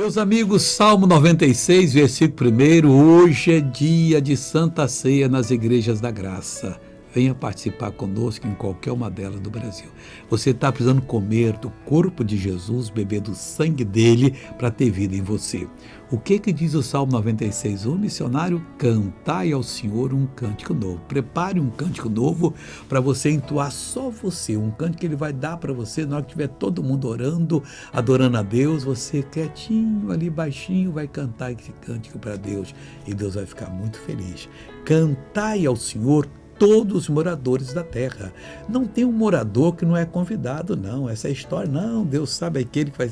Meus amigos, Salmo 96, versículo 1, hoje é dia de Santa Ceia nas Igrejas da Graça. Venha participar conosco em qualquer uma delas do Brasil. Você está precisando comer do corpo de Jesus, beber do sangue dele para ter vida em você. O que diz o Salmo 96? O missionário, cantai ao Senhor um cântico novo. Prepare um cântico novo para você entoar só você. Um cântico que ele vai dar para você na hora que estiver todo mundo orando, adorando a Deus. Você quietinho ali, baixinho, vai cantar esse cântico para Deus e Deus vai ficar muito feliz. Cantai ao Senhor todos os moradores da terra. Não tem um morador que não é convidado, não. Essa história, não, Deus sabe aquele que vai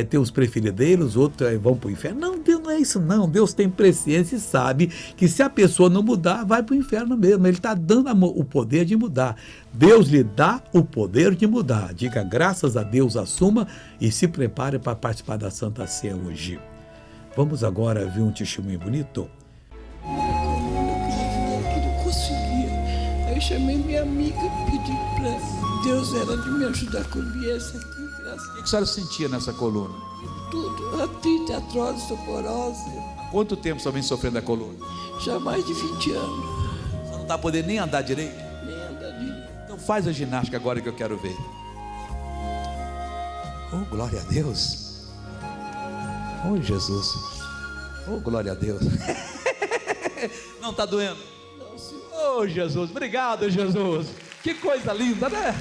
ter os preferidos, os outros vão para o inferno. Não, Deus não é isso, não. Deus tem presciência e sabe que se a pessoa não mudar, vai para o inferno mesmo. Ele está dando o poder de mudar. Deus lhe dá o poder de mudar. Diga graças a Deus, assuma e se prepare para participar da Santa Ceia hoje. Vamos agora ver um testemunho bonito? Eu chamei minha amiga, pedi para Deus ela de me ajudar a cobrir essa aqui. Graças O que a senhora sentia nessa coluna? tudo, artrite, artrose, osteoporose, Há quanto tempo você vem sofrendo da coluna? já há mais de 20 anos, Você não está podendo nem andar direito? nem andaria. Então faz a ginástica agora que eu quero ver. Oh, glória a Deus. Oh, Jesus. Oh, glória a Deus. Não está doendo? Não, senhor. Oh, Jesus. Obrigado, Jesus. Que coisa linda, né?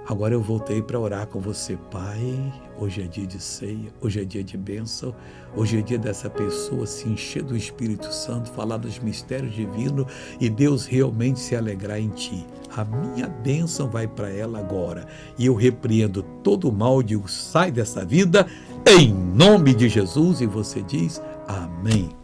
Agora eu voltei para orar com você, Pai. Hoje é dia de ceia, hoje é dia de bênção, hoje é dia dessa pessoa se encher do Espírito Santo, falar dos mistérios divinos e Deus realmente se alegrar em ti. A minha bênção vai para ela agora e eu repreendo todo o mal, digo, sai dessa vida em nome de Jesus e você diz amém.